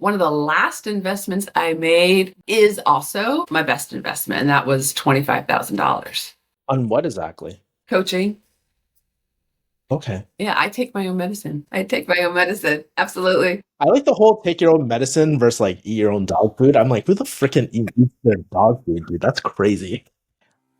One of the last investments I made is also my best investment, and that was $25,000. On what exactly? Coaching. Okay. Yeah, I take my own medicine. I take my own medicine. Absolutely. I like the whole take your own medicine versus like eat your own dog food. I'm like, who the freaking eats their dog food, dude? That's crazy.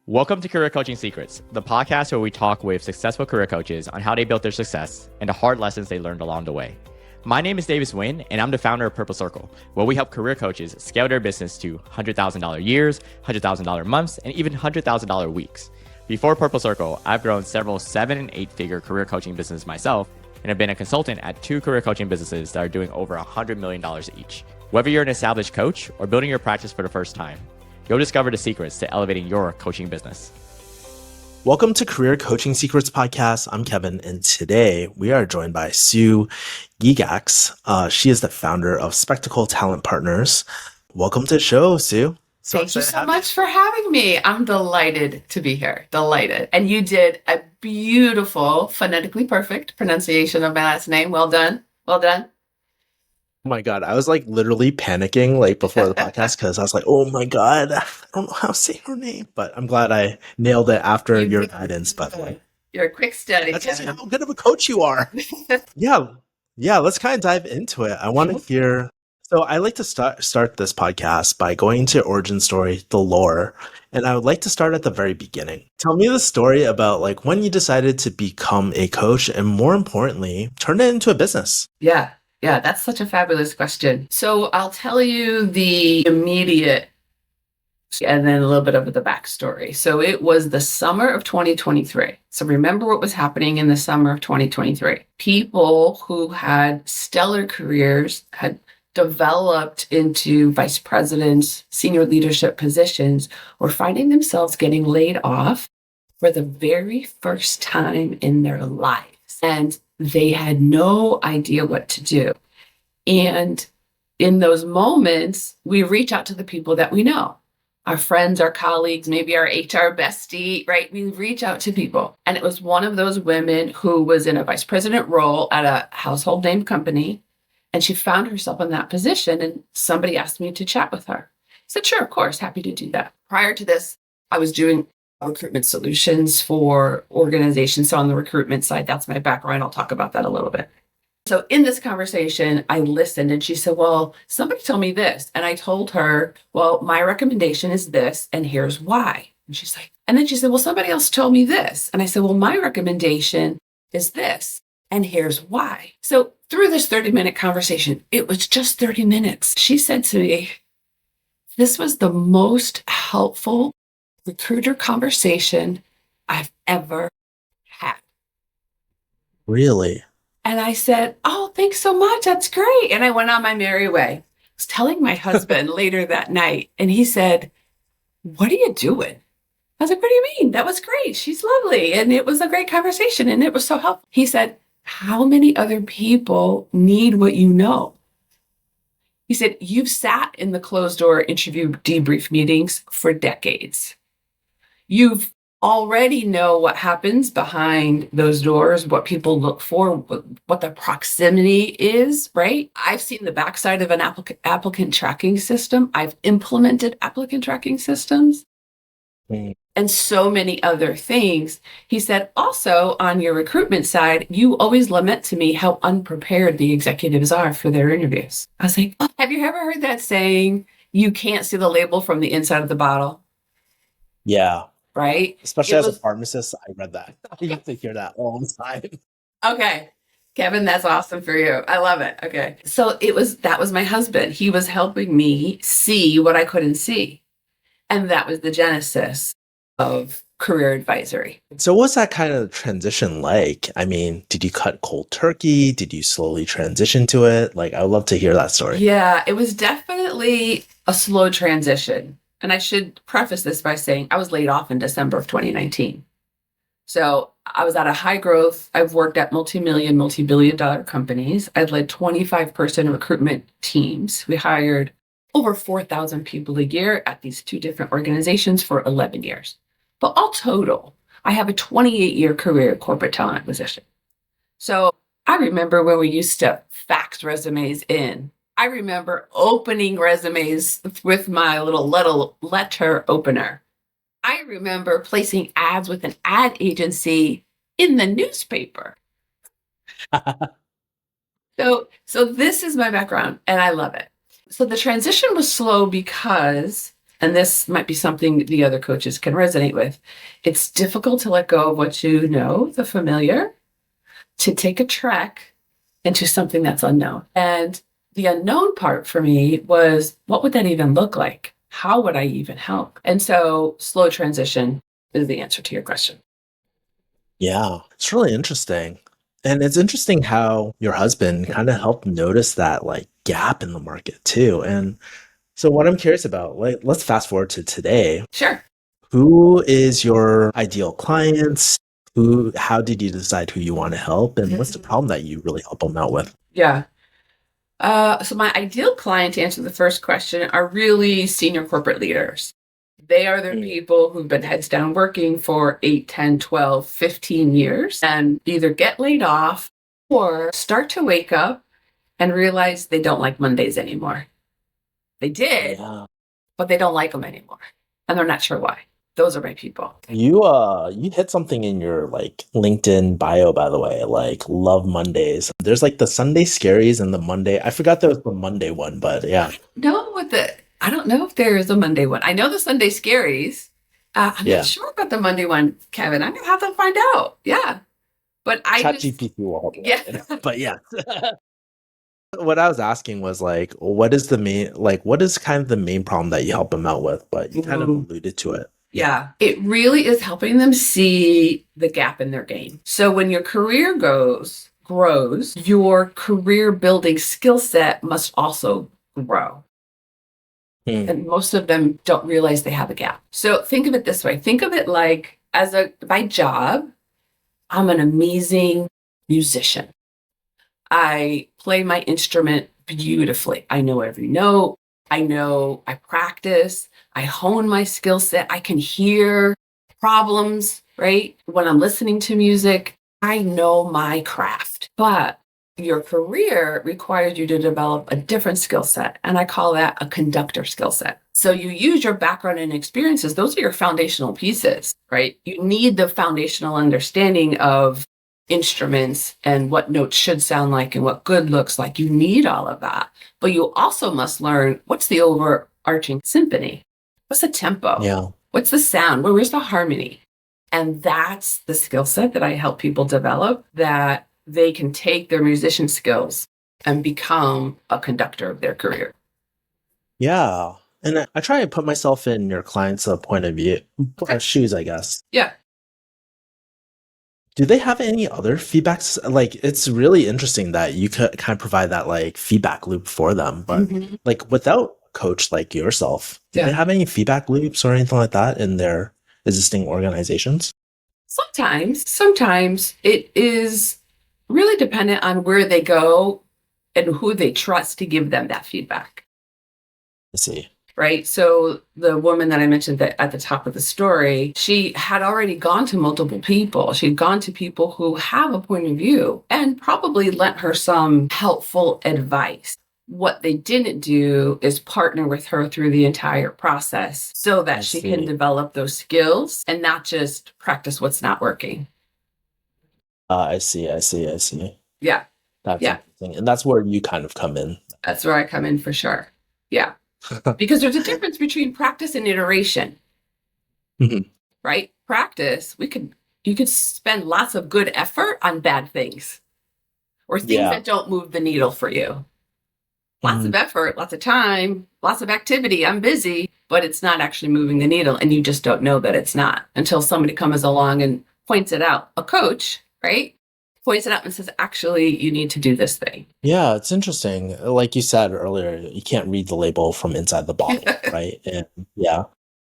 Welcome to Career Coaching Secrets, the podcast where we talk with successful career coaches on how they built their success and the hard lessons they learned along the way. My name is Davis Nguyen, and I'm the founder of Purple Circle, where we help career coaches scale their business to $100,000 years, $100,000 months, and even $100,000 weeks. Before Purple Circle, I've grown several 7- and 8-figure career coaching businesses myself, and have been a consultant at 2 career coaching businesses that are doing over $100 million each. Whether you're an established coach or building your practice for the first time, you'll discover the secrets to elevating your coaching business. Welcome to Career Coaching Secrets Podcast. I'm Kevin, and today we are joined by Sue Gygax. She is the founder of Spectacle Talent Partners. Welcome to the show, Sue. Thank you so much for having me. I'm delighted to be here. Delighted. And you did a beautiful, phonetically perfect pronunciation of my last name. Well done. Well done. Oh my God. I was like literally panicking like before the podcast because I was like, oh my God, I don't know how to say her name, but I'm glad I nailed it after your guidance, by the way. You're a quick study. That tells you how good of a coach you are. Yeah. Let's kind of dive into it. I want to hear. So I like to start this podcast by going into origin story, the lore, and I would like to start at the very beginning. Tell me the story about like when you decided to become a coach and more importantly, turn it into a business. Yeah, that's such a fabulous question. So I'll tell you the immediate and then a little bit of the backstory. So it was the summer of 2023. So remember what was happening in the summer of 2023. People who had stellar careers had developed into vice presidents, senior leadership positions, were finding themselves getting laid off for the very first time in their lives. And they had no idea what to do. And in those moments, we reach out to the people that we know, our friends, our colleagues, maybe our HR bestie, right? We reach out to people. And it was one of those women who was in a vice president role at a household name company. And she found herself in that position. And somebody asked me to chat with her. I said, sure, of course, happy to do that. Prior to this, I was doing recruitment solutions for organizations. So on the recruitment side, that's my background. I'll talk about that a little bit. So in this conversation, I listened and she said, well, somebody told me this. And I told her, well, my recommendation is this, and here's why. And she's like, and then she said, well, somebody else told me this. And I said, well, my recommendation is this, and here's why. So through this 30-minute conversation, it was just 30 minutes. She said to me, this was the most helpful recruiter conversation I've ever had. Really? And I said, oh, thanks so much. That's great. And I went on my merry way. I was telling my husband later that night, and he said, what are you doing? I was like, what do you mean? That was great. She's lovely. And it was a great conversation, and it was so helpful. He said, how many other people need what you know? He said, you've sat in the closed door interview debrief meetings for decades. You've already know what happens behind those doors, what people look for, what the proximity is, right? I've seen the backside of an applicant tracking system. I've implemented applicant tracking systems and so many other things. He said, also on your recruitment side, you always lament to me how unprepared the executives are for their interviews. I was like, oh, have you ever heard that saying, you can't see the label from the inside of the bottle? Yeah. Right? Especially as a pharmacist, I read that. You have to hear that all the time. Okay. Kevin, that's awesome for you. I love it. Okay. So that was my husband. He was helping me see what I couldn't see. And that was the genesis of career advisory. So what's that kind of transition like? I mean, did you cut cold turkey? Did you slowly transition to it? Like, I would love to hear that story. Yeah, it was definitely a slow transition. And I should preface this by saying I was laid off in December of 2019. So I was at a high growth. I've worked at multi-million, multi-billion dollar companies. I'd led 25-person recruitment teams. We hired over 4,000 people a year at these 2 different organizations for 11 years. But all total, I have a 28-year career in corporate talent acquisition. So I remember when we used to fax resumes in. I remember opening resumes with my little letter opener. I remember placing ads with an ad agency in the newspaper. So this is my background and I love it. So the transition was slow because, and this might be something the other coaches can resonate with, it's difficult to let go of what you know, the familiar, to take a trek into something that's unknown. And the unknown part for me was, what would that even look like? How would I even help? And so slow transition is the answer to your question. Yeah, it's really interesting. And it's interesting how your husband kind of helped notice that like gap in the market too. And so what I'm curious about, like, let's fast forward to today. Sure. Who is your ideal clients? How did you decide who you want to help? And what's the problem that you really help them out with? Yeah. So my ideal client, to answer the first question, are really senior corporate leaders. They are the people who've been heads down working for 8, 10, 12, 15 years and either get laid off or start to wake up and realize they don't like Mondays anymore. They did, but they don't like them anymore. And they're not sure why. Those are my people. You hit something in your like LinkedIn bio, by the way, like love Mondays. There's like the Sunday scaries and the Monday. I forgot there was the Monday one, but yeah. I don't know if there is a Monday one. I know the Sunday scaries. I'm not sure about the Monday one, Kevin. I'm gonna have to find out. Yeah, but ChatGPT will help you. Yeah, but yeah. What I was asking was like, what is kind of the main problem that you help them out with? But you kind of alluded to it. Yeah, it really is helping them see the gap in their game. So when your career grows, your career building skill set must also grow. And most of them don't realize they have a gap. So think of it this way. Think of it like my job, I'm an amazing musician. I play my instrument beautifully. I know every note. I practice. I hone my skill set. I can hear problems, right? When I'm listening to music, I know my craft. But your career requires you to develop a different skill set. And I call that a conductor skill set. So you use your background and experiences. Those are your foundational pieces, right? You need the foundational understanding of instruments and what notes should sound like and what good looks like. You need all of that. But you also must learn, what's the overarching symphony? What's the tempo? Yeah. What's the sound? Where's the harmony? And that's the skill set that I help people develop, that they can take their musician skills and become a conductor of their career. Yeah. And I try and put myself in your client's point of view, shoes, I guess. Yeah. Do they have any other feedbacks? Like, it's really interesting that you could kind of provide that like feedback loop for them. But like without a coach like yourself, do they have any feedback loops or anything like that in their existing organizations? Sometimes it is really dependent on where they go and who they trust to give them that feedback. I see. Right. So the woman that I mentioned that at the top of the story, she had already gone to multiple people. She'd gone to people who have a point of view and probably lent her some helpful advice. What they didn't do is partner with her through the entire process so that she can develop those skills and not just practice what's not working. I see. Yeah. That's interesting. And that's where you kind of come in. That's where I come in for sure. Yeah. Because there's a difference between practice and iteration, right? Practice, you could spend lots of good effort on bad things or things that don't move the needle for you. Lots of effort, lots of time, lots of activity. I'm busy, but it's not actually moving the needle. And you just don't know that it's not until somebody comes along and points it out. A coach, right? Points it out and says, actually, you need to do this thing. Yeah, it's interesting. Like you said earlier, you can't read the label from inside the bottle, right?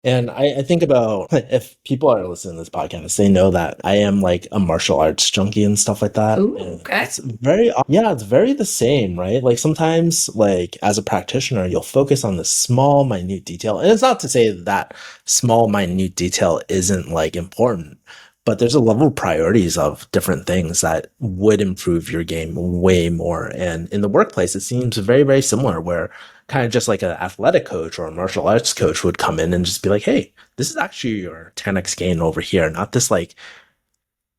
And I think about if people are listening to this podcast, they know that I am like a martial arts junkie and stuff like that. Ooh, okay. It's very the same, right? Like sometimes like as a practitioner, you'll focus on the small, minute detail. And it's not to say that small, minute detail isn't like important, but there's a level of priorities of different things that would improve your game way more. And in the workplace, it seems very, very similar, where kind of just like an athletic coach or a martial arts coach would come in and just be like, hey, this is actually your 10x gain over here, not this like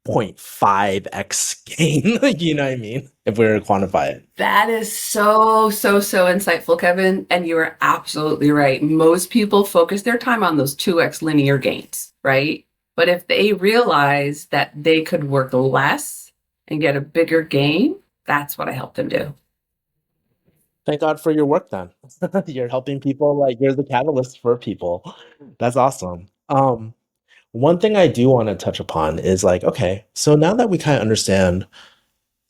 0.5x gain. Like, you know what I mean? If we were to quantify it. That is so insightful, Kevin. And you are absolutely right. Most people focus their time on those 2x linear gains, right? But if they realize that they could work less and get a bigger gain, that's what I help them do. Thank God for your work then. You're helping people, like you're the catalyst for people. That's awesome. One thing I do want to touch upon is like, okay, so now that we kind of understand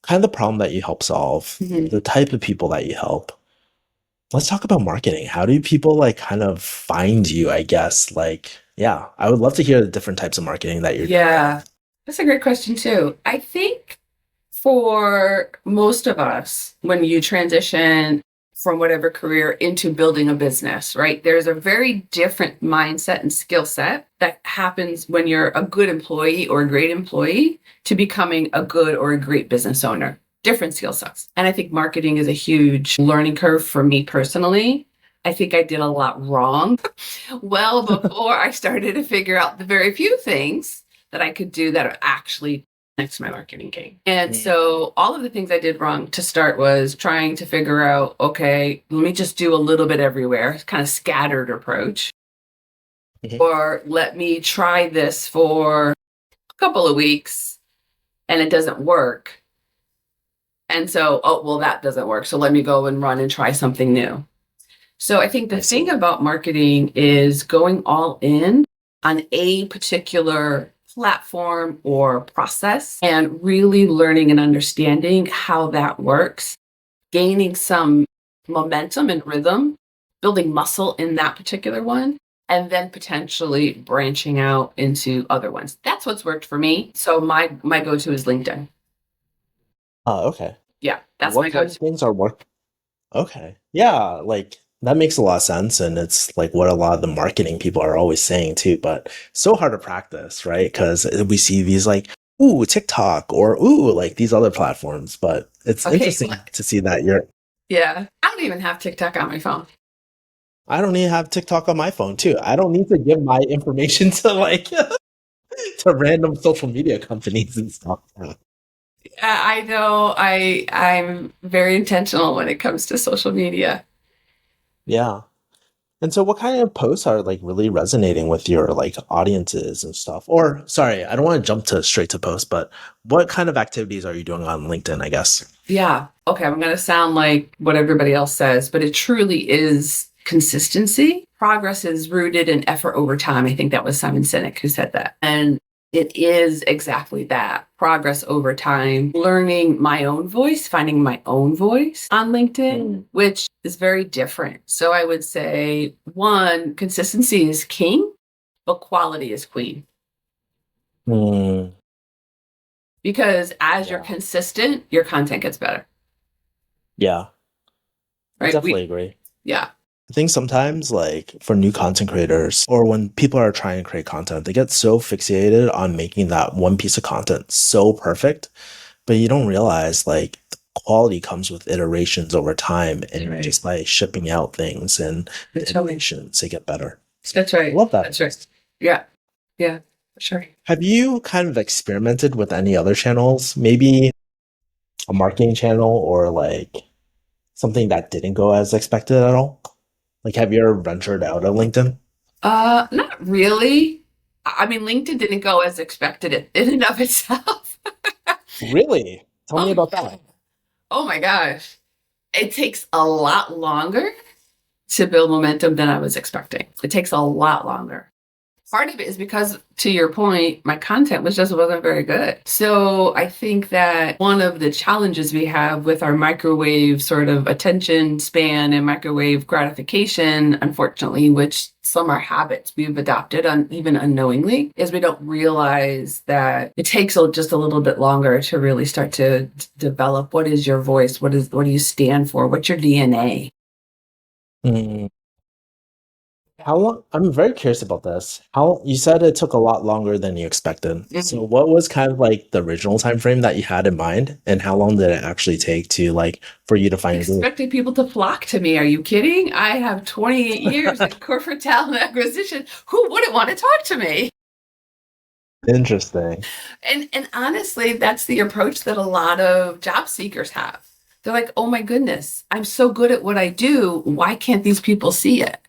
kind of the problem that you help solve, the type of people that you help, let's talk about marketing. How do people like kind of find you, I guess? Like, yeah, I would love to hear the different types of marketing that you're doing. Yeah, that's a great question too. I think for most of us, when you transition from whatever career into building a business, right? There's a very different mindset and skill set that happens when you're a good employee or a great employee to becoming a good or a great business owner. Different skill sets. And I think marketing is a huge learning curve for me personally. I think I did a lot wrong well before I started to figure out the very few things that I could do that are actually next to my marketing game. And so all of the things I did wrong to start was trying to figure out, okay, let me just do a little bit everywhere, kind of scattered approach. Or let me try this for a couple of weeks and it doesn't work. And so, oh, well, that doesn't work. So let me go and run and try something new. So I think the thing about marketing is going all in on a particular platform or process and really learning and understanding how that works, gaining some momentum and rhythm, building muscle in that particular one, and then potentially branching out into other ones. That's what's worked for me. So my go-to is LinkedIn. Oh, okay. Yeah, that's What my kind go-to. of things are work? Okay. Yeah, like that makes a lot of sense. And it's like what a lot of the marketing people are always saying too, but so hard to practice, right? Because we see these like, ooh, TikTok or ooh, like these other platforms. But it's interesting to see that Yeah, I don't even have TikTok on my phone. I don't even have TikTok on my phone too. I don't need to give my information to like to random social media companies and stuff. I know I'm very intentional when it comes to social media. Yeah. And so what kind of posts are like really resonating with your like audiences and stuff? Or sorry, I don't want to jump to straight to posts, but what kind of activities are you doing on LinkedIn, I guess? Yeah. Okay, I'm going to sound like what everybody else says, but it truly is consistency. Progress is rooted in effort over time. I think that was Simon Sinek who said that. And it is exactly that, progress over time, learning my own voice, finding my own voice on LinkedIn, which is very different. So I would say, one, consistency is king, but quality is queen. Mm, Because as you're yeah. consistent, your content gets better. Yeah, I Right? definitely agree. Yeah. I think sometimes like for new content creators or when people are trying to create content, they get so fixated on making that one piece of content so perfect, but you don't realize like the quality comes with iterations over time and just by shipping out things and iterations, they get better. That's right. I love that. That's right. Yeah. Yeah, for sure. Have you kind of experimented with any other channels? Maybe a marketing channel or like something that didn't go as expected at all? Like, have you ever ventured out of LinkedIn? Not really. I mean, LinkedIn didn't go as expected in and of itself. Really? Tell me Oh, about that. oh my gosh. It takes a lot longer to build momentum than I was expecting. It takes a lot longer. Part of it is because, to your point, my content wasn't very good. So I think that one of the challenges we have with our microwave sort of attention span and microwave gratification, unfortunately, which some are habits we've adopted even unknowingly, is we don't realize that it takes just a little bit longer to really start to develop what is your voice, what do you stand for, what's your DNA. Mm, how long? I'm very curious about this. How you said it took a lot longer than you expected. So what was kind of like the original time frame that you had in mind, and how long did it actually take to like for you to find a group? Expecting people to flock to me. Are you kidding? I have 28 years in corporate talent acquisition. Who wouldn't want to talk to me? Interesting. And honestly, that's the approach that a lot of job seekers have. They're like, oh my goodness, I'm so good at what I do. Why can't these people see it?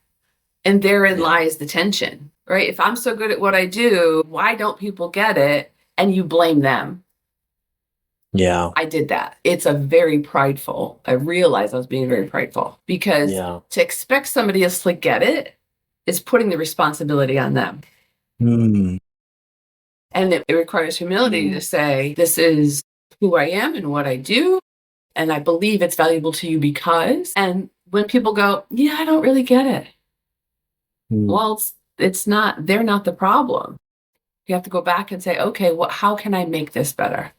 And therein Yeah. lies the tension, right? If I'm so good at what I do, why don't people get it? And you blame them. Yeah. I did that. It's a very prideful. I realized I was being very prideful because Yeah. to expect somebody else to get it is putting the responsibility on them. Hmm. And it requires humility to say, this is who I am and what I do. And I believe it's valuable to you because, and when people go, yeah, I don't really get it. Well, it's not, they're not the problem. You have to go back and say, okay, how can I make this better?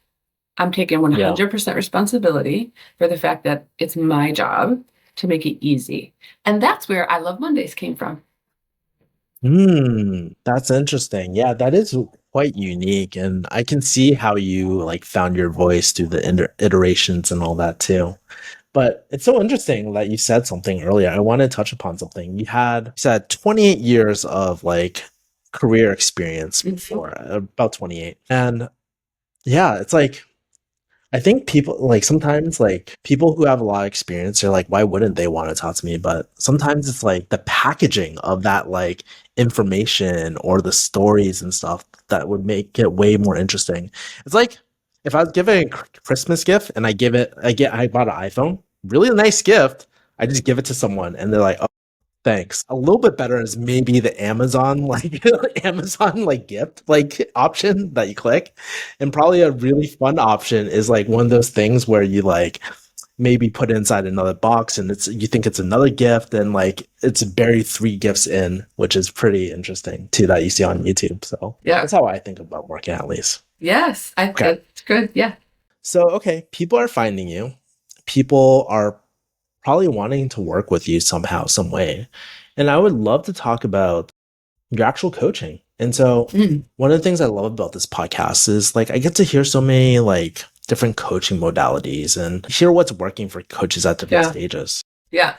I'm taking 100% responsibility for the fact that it's my job to make it easy. And that's where I Love Mondays came from. That's interesting. Yeah, that is quite unique, and I can see how you like found your voice through the iterations and all that too. But it's so interesting that you said something earlier. I want to touch upon something. You said 28 years of like career experience before, about 28. And yeah, it's like I think people like sometimes like people who have a lot of experience are like, why wouldn't they want to talk to me? But sometimes it's like the packaging of that like information or the stories and stuff that would make it way more interesting. It's like if I was giving a Christmas gift and I bought an iPhone, really nice gift. I just give it to someone and they're like, oh, thanks. A little bit better is maybe the Amazon like Amazon like gift like option that you click. And probably a really fun option is like one of those things where you like maybe put inside another box and you think it's another gift and like it's buried 3 gifts in, which is pretty interesting too that you see on YouTube. So Yeah. that's how I think about working at least. Yes, Okay. it's good. Yeah. So okay, people are finding you. People are probably wanting to work with you somehow, some way. And I would love to talk about your actual coaching. And so one of the things I love about this podcast is like I get to hear so many like different coaching modalities and hear what's working for coaches at different stages. Yeah.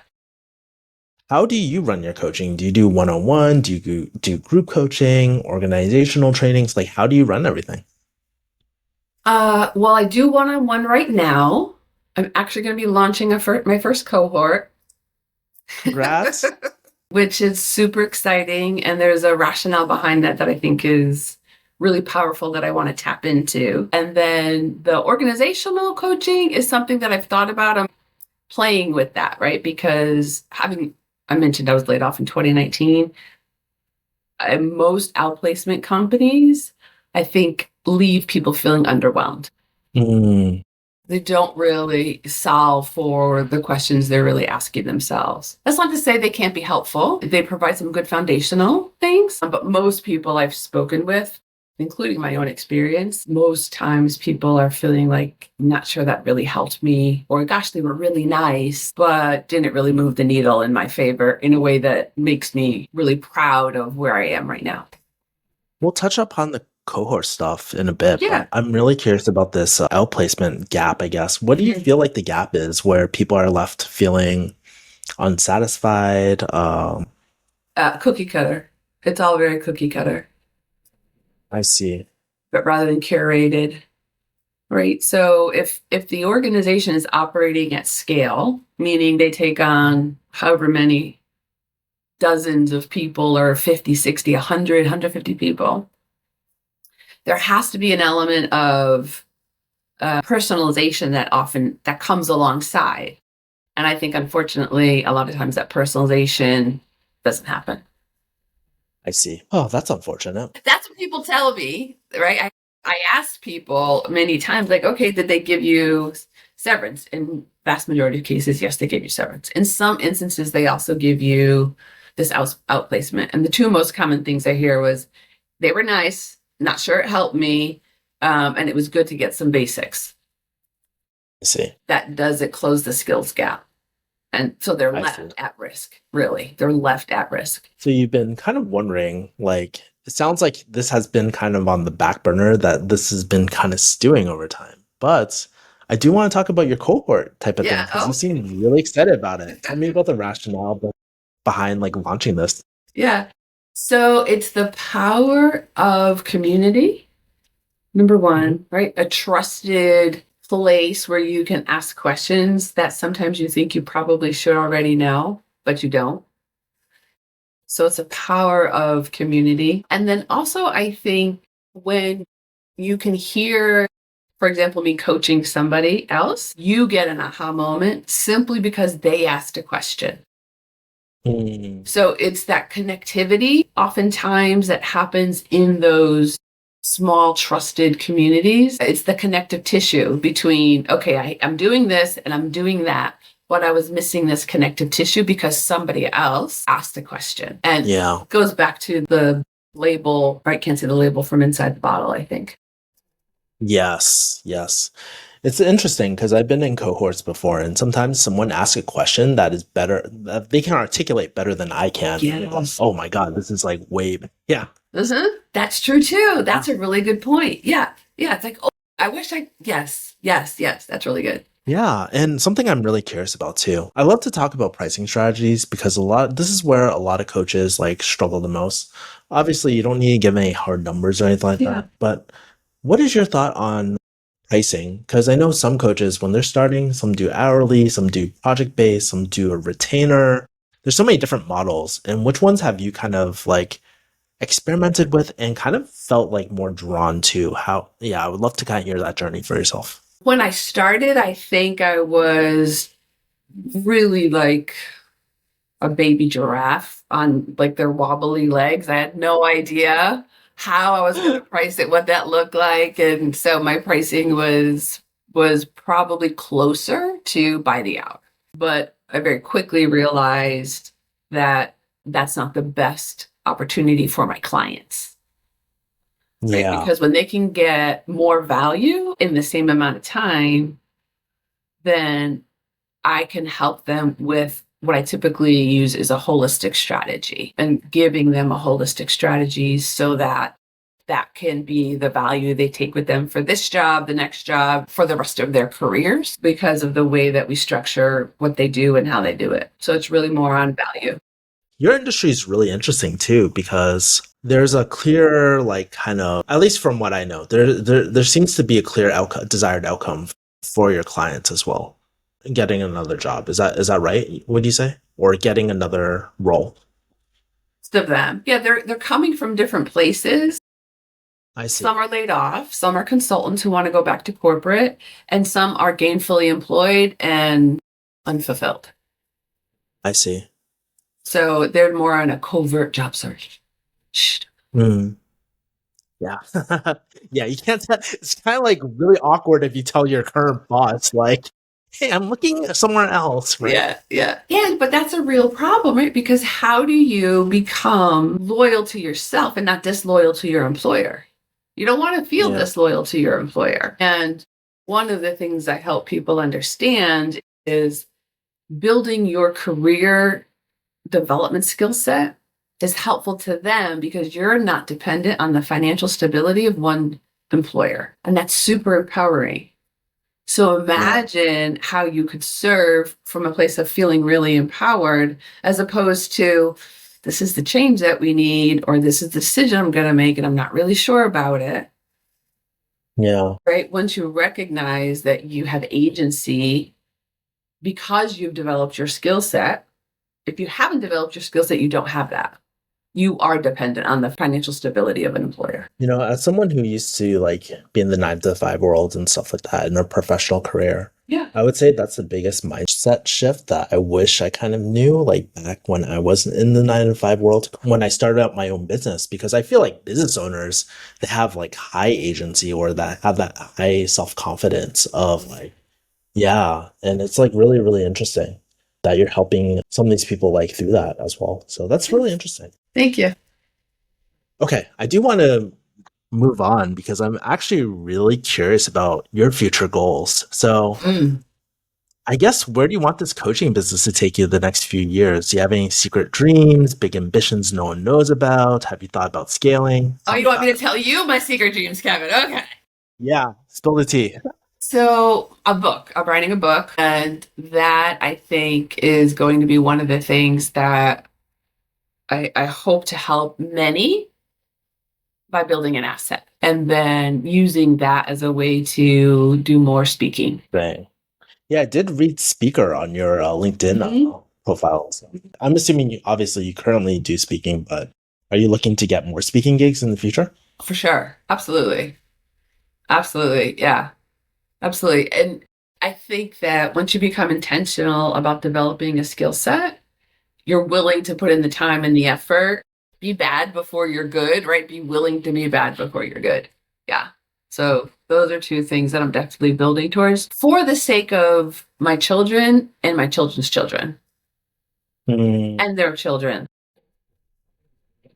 How do you run your coaching? Do you do one-on-one? Do you do group coaching, organizational trainings? Like how do you run everything? Well, I do one-on-one right now. I'm actually going to be launching my first cohort. Congrats. Which is super exciting. And there's a rationale behind that I think is really powerful that I want to tap into. And then the organizational coaching is something that I've thought about. I'm playing with that, right? Because I mentioned I was laid off in 2019. Most outplacement companies, I think, leave people feeling underwhelmed. They don't really solve for the questions they're really asking themselves. That's not to say they can't be helpful. They provide some good foundational things, but most people I've spoken with, including my own experience, most times people are feeling like, not sure that really helped me, or gosh, they were really nice, but didn't really move the needle in my favor in a way that makes me really proud of where I am right now. We'll touch upon the cohort stuff in a bit. Yeah. But I'm really curious about this outplacement gap, I guess. What do you feel like the gap is where people are left feeling unsatisfied? Cookie cutter. It's all very cookie cutter. I see. But rather than curated, right? So if the organization is operating at scale, meaning they take on however many dozens of people or 50, 60, 100, 150 people, there has to be an element of personalization that comes alongside. And I think, unfortunately, a lot of times that personalization doesn't happen. I see. Oh, that's unfortunate. That's what people tell me, right? I asked people many times, like, okay, did they give you severance? In vast majority of cases, yes, they gave you severance. In some instances, they also give you this outplacement. And the two most common things I hear was, they were nice, not sure it helped me, and it was good to get some basics. I see. Does it close the skills gap? And so they're I left see. at risk, really. They're left at risk. So you've been kind of wondering, like, it sounds like this has been kind of on the back burner, that this has been kind of stewing over time. But I do want to talk about your cohort type of thing Yeah. because you seem really excited about it. Tell me about the rationale behind like launching this. Yeah. So it's the power of community. Number one, right? A trusted place where you can ask questions that sometimes you think you probably should already know, but you don't. So it's a power of community. And then also, I think when you can hear, for example, me coaching somebody else, you get an aha moment simply because they asked a question. Mm, So it's that connectivity oftentimes that happens in those small trusted communities. It's the connective tissue between, okay, I'm doing this and I'm doing that, but I was missing this connective tissue because somebody else asked a question. And yeah. it goes back to the label, right? Can't see the label from inside the bottle, I think. Yes. Yes. It's interesting because I've been in cohorts before, and sometimes someone asks a question that is better, that they can articulate better than I can. Yes. Oh my God, this is like way, yeah. That's true too. That's a really good point. Yeah. Yeah. It's like, oh, I wish yes. That's really good. Yeah, and something I'm really curious about too. I love to talk about pricing strategies because this is where a lot of coaches like struggle the most. Obviously, you don't need to give any hard numbers or anything like Yeah. that, but what is your thought on pricing? Because I know some coaches, when they're starting, some do hourly, some do project based, some do a retainer. There's so many different models. And which ones have you kind of like experimented with and kind of felt like more drawn to? How, yeah, I would love to kind of hear that journey for yourself. When I started, I think I was really like a baby giraffe on like their wobbly legs. I had no idea how I was going to price it, what that looked like. And so my pricing was probably closer to by the hour. But I very quickly realized that that's not the best opportunity for my clients. Right? Yeah. Because when they can get more value in the same amount of time, then I can help them with what I typically use is a holistic strategy and giving them a holistic strategy so that that can be the value they take with them for this job, the next job, for the rest of their careers because of the way that we structure what they do and how they do it. So it's really more on value. Your industry is really interesting too because there's a clear, like, kind of, at least from what I know, there seems to be a clear desired outcome for your clients as well. Getting another job, is that right? Would you say, or getting another role? Most of them, yeah, they're coming from different places. I see. Some are laid off, some are consultants who want to go back to corporate, and some are gainfully employed and unfulfilled. I see. So they're more on a covert job search. Shh. Hmm. Yeah. Yeah, you can't tell. It's kind of like really awkward if you tell your current boss, like, hey, I'm looking somewhere else, right? Yeah, but that's a real problem, right? Because how do you become loyal to yourself and not disloyal to your employer? You don't want to feel Yeah. disloyal to your employer. And one of the things I help people understand is building your career development skill set is helpful to them because you're not dependent on the financial stability of one employer. And that's super empowering. So imagine how you could serve from a place of feeling really empowered as opposed to this is the change that we need, or this is the decision I'm going to make and I'm not really sure about it. Yeah. Right? Once you recognize that you have agency because you've developed your skill set, if you haven't developed your skill set, you don't have that. You are dependent on the financial stability of an employer. As someone who used to like be in the 9 to 5 world and stuff like that in a professional career, Yeah. I would say that's the biggest mindset shift that I wish I kind of knew like back when I wasn't in the 9 to 5 world, when I started out my own business, because I feel like business owners, they have like high agency or that have that high self-confidence of like, yeah. And it's like really, really interesting that you're helping some of these people like through that as well. So that's really interesting. Thank you. Okay, I do want to move on because I'm actually really curious about your future goals. So, I guess where do you want this coaching business to take you the next few years? Do you have any secret dreams, big ambitions no one knows about? Have you thought about scaling? Oh, you want me to tell you my secret dreams, Kevin? Okay. Yeah, spill the tea. So I'm writing a book, and that I think is going to be one of the things that I hope to help many by building an asset and then using that as a way to do more speaking. Right. Yeah, I did read speaker on your LinkedIn profile. So I'm assuming obviously you currently do speaking, but are you looking to get more speaking gigs in the future? For sure. Absolutely. Absolutely. Yeah. Absolutely. And I think that once you become intentional about developing a skill set, you're willing to put in the time and the effort. Be bad before you're good, right? Be willing to be bad before you're good. Yeah. So those are two things that I'm definitely building towards for the sake of my children and my children's children and their children.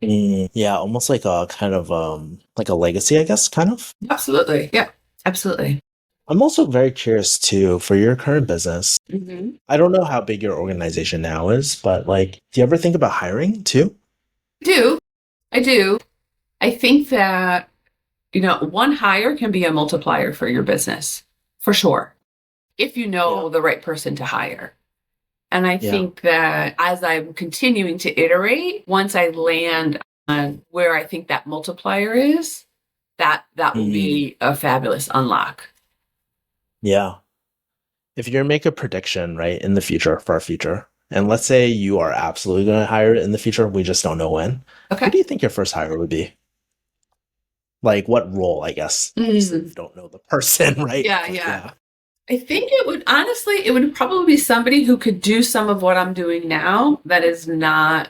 Yeah, almost like a kind of like a legacy, I guess, kind of. Absolutely. Yeah. Absolutely. I'm also very curious too for your current business. Mm-hmm. I don't know how big your organization now is, but like, do you ever think about hiring too? I do. I think that, one hire can be a multiplier for your business, for sure, if you know the right person to hire. And I think that as I'm continuing to iterate, once I land on where I think that multiplier is, that will be a fabulous unlock. Yeah. If you're gonna make a prediction, right, in the future for our future, and let's say you are absolutely going to hire it in the future, we just don't know when. Okay. Who do you think your first hire would be? Like what role, I guess? Obviously, you don't know the person, right? Yeah. I think it would probably be somebody who could do some of what I'm doing now that is not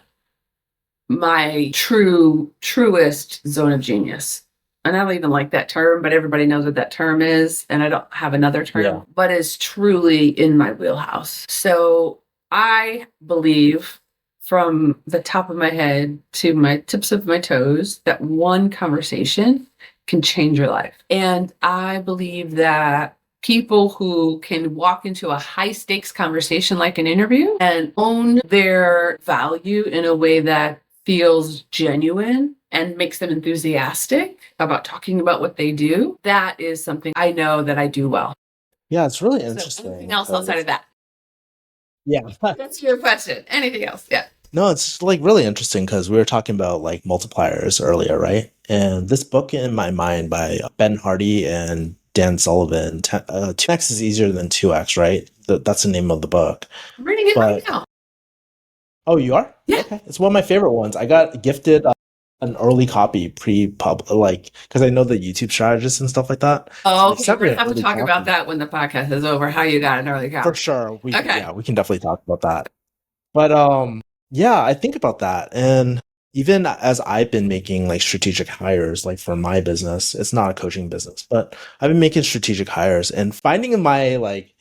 my truest zone of genius. And I don't even like that term, but everybody knows what that term is. And I don't have another term, but is truly in my wheelhouse. So I believe from the top of my head to my tips of my toes that one conversation can change your life. And I believe that people who can walk into a high stakes conversation like an interview and own their value in a way that feels genuine and makes them enthusiastic about talking about what they do, that is something I know that I do well. Yeah, it's really interesting. Anything else outside of that? Yeah. That's your question. Anything else? Yeah. No, it's like really interesting because we were talking about like multipliers earlier, right? And this book in my mind by Ben Hardy and Dan Sullivan, 2x is easier than 2x, right? That's the name of the book. I'm reading it right now. Oh, you are? Yeah. Okay. It's one of my favorite ones. I got gifted an early copy pre-pub, like, because I know the YouTube strategists and stuff like that. Oh, okay. We're going to have to talk about that when the podcast is over, how you got an early copy. For sure. We can definitely talk about that. But yeah, I think about that. And even as I've been making like strategic hires, like for my business, it's not a coaching business, but I've been making strategic hires and finding my like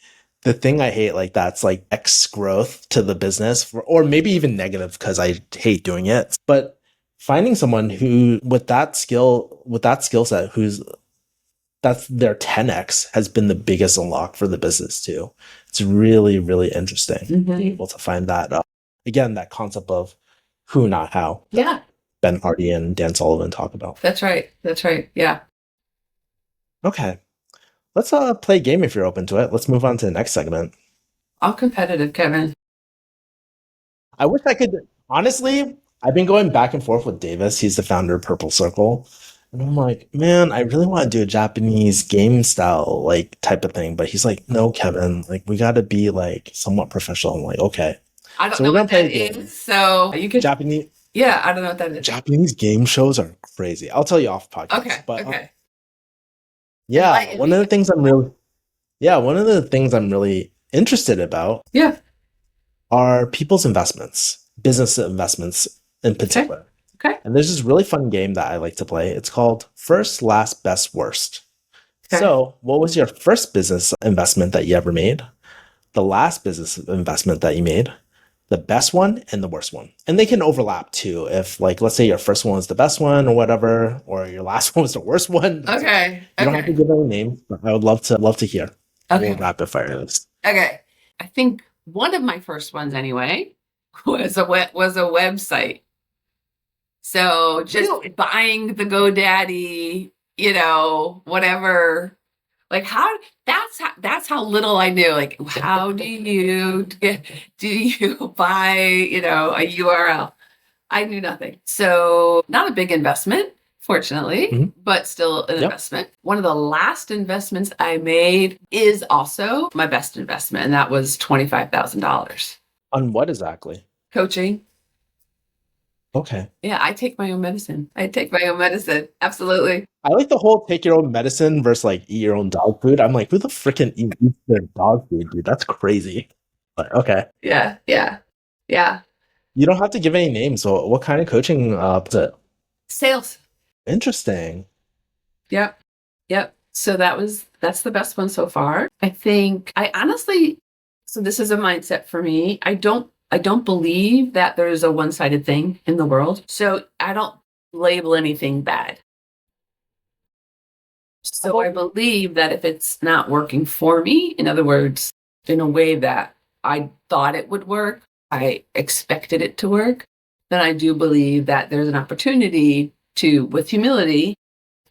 the thing I hate, like that's like X growth to the business, or maybe even negative because I hate doing it. But finding someone who with that skill set, that's their 10x has been the biggest unlock for the business too. It's really, really interesting being able to find that again, that concept of who, not how. Yeah. Ben Hardy and Dan Sullivan talk about. That's right. Yeah. Okay. Let's play a game if you're open to it. Let's move on to the next segment. I'm competitive, Kevin. I wish I could. Honestly, I've been going back and forth with Davis. He's the founder of Purple Circle. And I'm like, man, I really want to do a Japanese game style like type of thing. But he's like, no, Kevin, like we got to be like somewhat professional. I'm like, okay. I don't know what that is. So you can Japanese. Yeah, I don't know what that is. Japanese game shows are crazy. I'll tell you off podcast. Okay. But, okay. Yeah, one of the things I'm really interested about are people's investments, business investments in particular. Okay. And there's this really fun game that I like to play. It's called First, Last, Best, Worst. Okay. So what was your first business investment that you ever made? The last business investment that you made? The best one and the worst one. And they can overlap too. If like, let's say your first one was the best one or whatever, or your last one was the worst one. Okay. You don't have to give any names, but I would love to hear. Okay. We'll rapid fire this. Okay. I think one of my first ones anyway was a website. So just buying the GoDaddy, whatever. Like that's how little I knew. Like, how do you buy, a URL? I knew nothing. So not a big investment, fortunately, but still an investment. One of the last investments I made is also my best investment, and that was $25,000. On what exactly? Coaching. Okay. Yeah, I take my own medicine. Absolutely. I like the whole take your own medicine versus like eat your own dog food. I'm like, who the freaking eats their dog food, dude? That's crazy. But okay. Yeah. You don't have to give any names. So what kind of coaching is it? Sales. Interesting. Yep. So that's the best one so far. I think so this is a mindset for me. I don't believe that there's a one-sided thing in the world. So I don't label anything bad. So I believe that if it's not working for me, in other words, in a way that I thought it would work, I expected it to work, then I do believe that there's an opportunity to, with humility,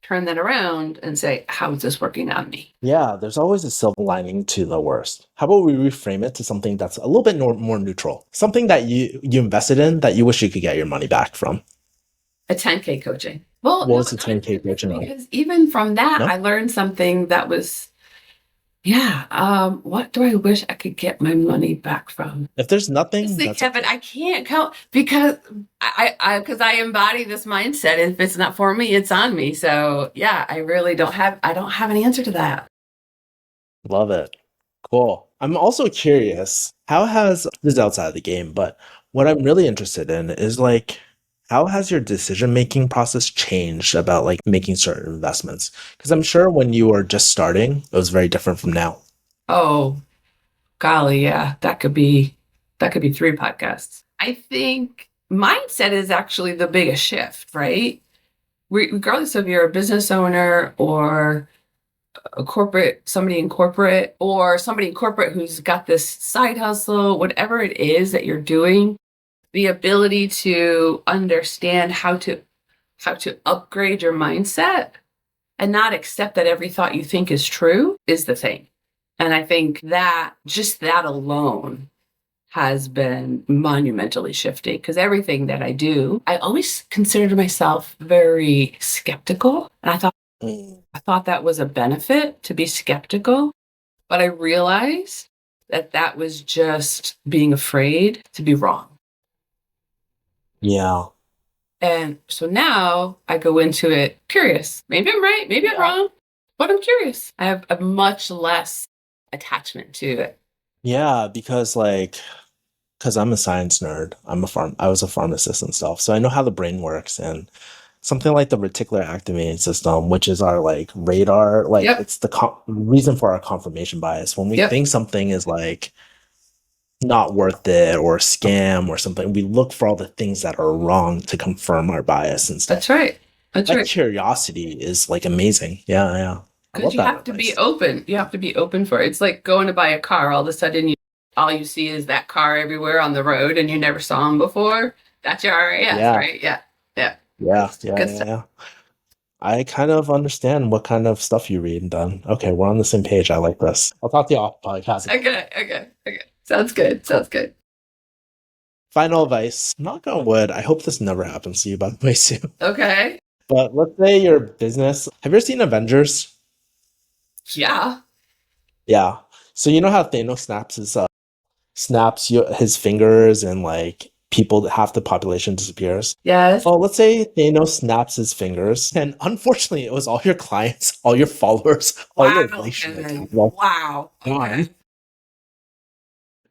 turn that around and say, how is this working on me? Yeah, there's always a silver lining to the worst. How about we reframe it to something that's a little bit more neutral? Something that you invested in that you wish you could get your money back from. A 10K coaching. Well, what was the 10K coaching? Because even from that, I learned something that was, what do I wish I could get my money back from? If there's nothing, Kevin, I can't count because I embody this mindset. If it's not for me, it's on me. So yeah, I don't have an answer to that. Love it. Cool. I'm also curious, this is outside of the game, but what I'm really interested in is like, how has your decision-making process changed about like making certain investments? Because I'm sure when you were just starting, it was very different from now. Oh, golly, yeah. That could be 3 podcasts. I think mindset is actually the biggest shift, right? Regardless of you're a business owner or somebody in corporate who's got this side hustle, whatever it is that you're doing, the ability to understand how to upgrade your mindset and not accept that every thought you think is true is the thing. And I think that just that alone has been monumentally shifting, because everything that I do, I always considered myself very skeptical. And I thought that was a benefit to be skeptical, but I realized that was just being afraid to be wrong. Yeah. And so now I go into it curious. Maybe I'm right, maybe I'm wrong, but I'm curious. I have a much less attachment to it. Yeah, because I'm a science nerd. I was a pharmacist and stuff. So I know how the brain works, and something like the reticular activating system, which is our like radar, it's the reason for our confirmation bias. When we think something is like not worth it or a scam or something, we look for all the things that are wrong to confirm our bias and stuff. That's right. That curiosity is like amazing. Yeah. Because you have to be open. You have to be open for it. It's like going to buy a car. All of a sudden, all you see is that car everywhere on the road, and you never saw him before. That's your RAS, right? Yeah. I kind of understand what kind of stuff you read and done. Okay, we're on the same page. I like this. I'll talk to you off podcast. Okay. Sounds good. Final advice. Knock on wood. I hope this never happens to you, by the way, Sue. Okay. But let's say your business. Have you ever seen Avengers? Yeah. Yeah. So you know how Thanos snaps his fingers and like half the population disappears? Yes. Well, let's say Thanos snaps his fingers, and unfortunately, it was all your clients, all your followers, all your relations. Wow. Okay.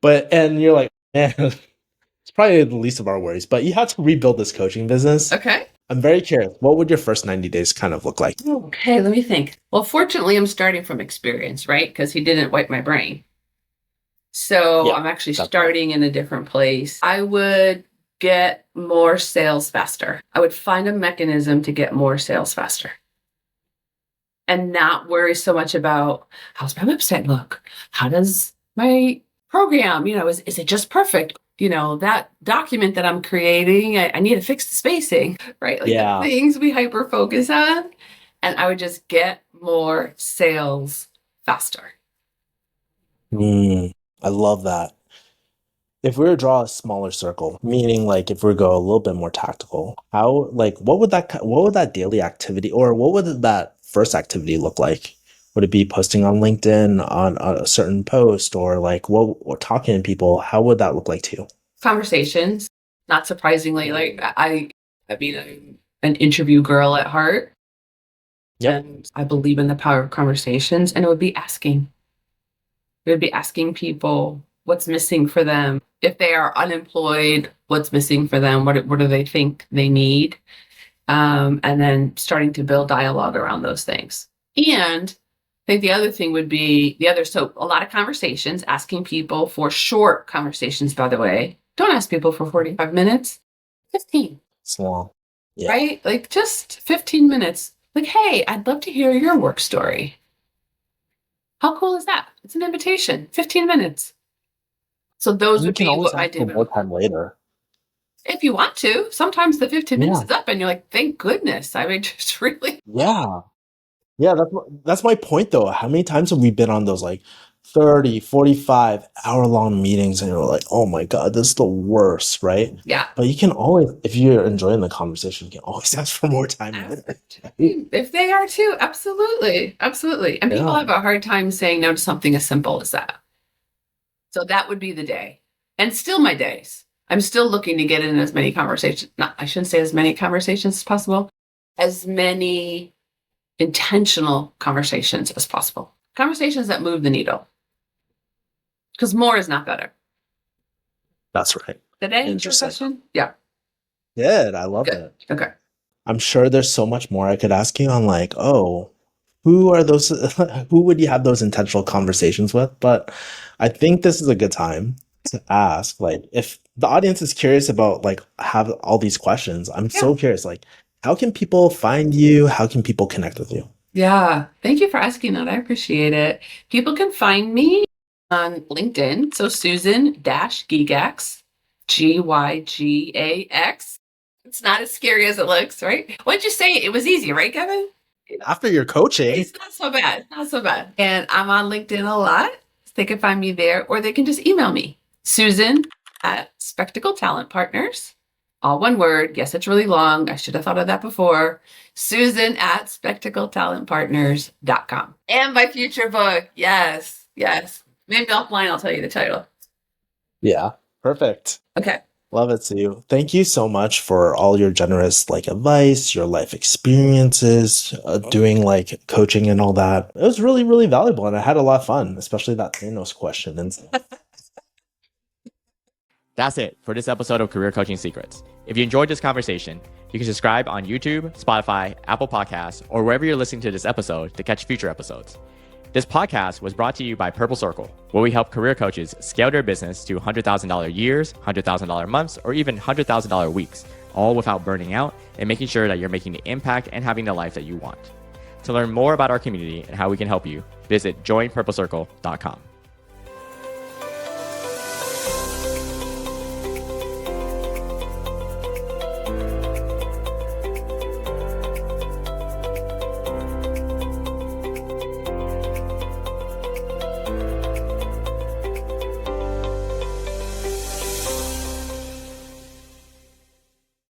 And you're like, man, it's probably the least of our worries, but you have to rebuild this coaching business. Okay. I'm very curious. What would your first 90 days kind of look like? Okay, let me think. Well, fortunately, I'm starting from experience, right? Because he didn't wipe my brain. So I'm actually starting in a different place. I would get more sales faster. I would find a mechanism to get more sales faster. And not worry so much about, how's my website look? How does my program, is it just perfect? That document that I'm creating, I need to fix the spacing, right? Like Yeah. the things we hyper focus on. And I would just get more sales faster. I love that. If we were to draw a smaller circle, meaning like if we go a little bit more tactical, what would that daily activity or what would that first activity look like? Would it be posting on LinkedIn on a certain post or or talking to people? How would that look like to you? Conversations, not surprisingly, like I mean, I'm an interview girl at heart. Yep. And I believe in the power of conversations, and it would be asking. It would be asking people what's missing for them. If they are unemployed, what's missing for them? What do they think they need? And then starting to build dialogue around those things. And I think the other thing would be so a lot of conversations, asking people for short conversations, by the way. Don't ask people for 45 minutes, 15. It's long. Yeah. Right? Like just 15 minutes. Like, hey, I'd love to hear your work story. How cool is that? It's an invitation, 15 minutes. So those would be what I do. More time later. If you want to, sometimes the 15 minutes is up and you're like, thank goodness. I mean, just really. Yeah. Yeah, that's my point though. How many times have we been on those 30, 45 hour-long meetings and you're like, oh my God, this is the worst, right? Yeah. But you can always, if you're enjoying the conversation, you can always ask for more time. If they are too, absolutely. Absolutely. And people have a hard time saying no to something as simple as that. So that would be the day. And still my days. I'm still looking to get in as many conversations. I shouldn't say as many conversations as possible. As many intentional conversations as possible. Conversations that move the needle. Because more is not better. That's right. Did I answer your question? Yeah. Good. I love it. Okay. I'm sure there's so much more I could ask you on who are those, who would you have those intentional conversations with? But I think this is a good time to ask, if the audience is curious about, have all these questions, I'm so curious, how can people find you? How can people connect with you? Yeah. Thank you for asking that. I appreciate it. People can find me on LinkedIn. So Susan-Gygax, Gygax. It's not as scary as it looks, right? What'd you say? It was easy, right, Kevin? After your coaching. It's not so bad. Not so bad. And I'm on LinkedIn a lot. So they can find me there, or they can just email me. Susan@Spectacle Talent Partners. All one word. Yes, it's really long. I should have thought of that before. Susan@SpectacleTalentPartners.com. And my future book. Yes. Yes. Maybe offline I'll tell you the title. Yeah. Perfect. Okay. Love it, Sue. Thank you so much for all your generous advice, your life experiences, doing coaching and all that. It was really, really valuable, and I had a lot of fun, especially that Thanos question. And That's it for this episode of Career Coaching Secrets. If you enjoyed this conversation, you can subscribe on YouTube, Spotify, Apple Podcasts, or wherever you're listening to this episode to catch future episodes. This podcast was brought to you by Purple Circle, where we help career coaches scale their business to $100,000 years, $100,000 months, or even $100,000 weeks, all without burning out and making sure that you're making the impact and having the life that you want. To learn more about our community and how we can help you, visit joinpurplecircle.com.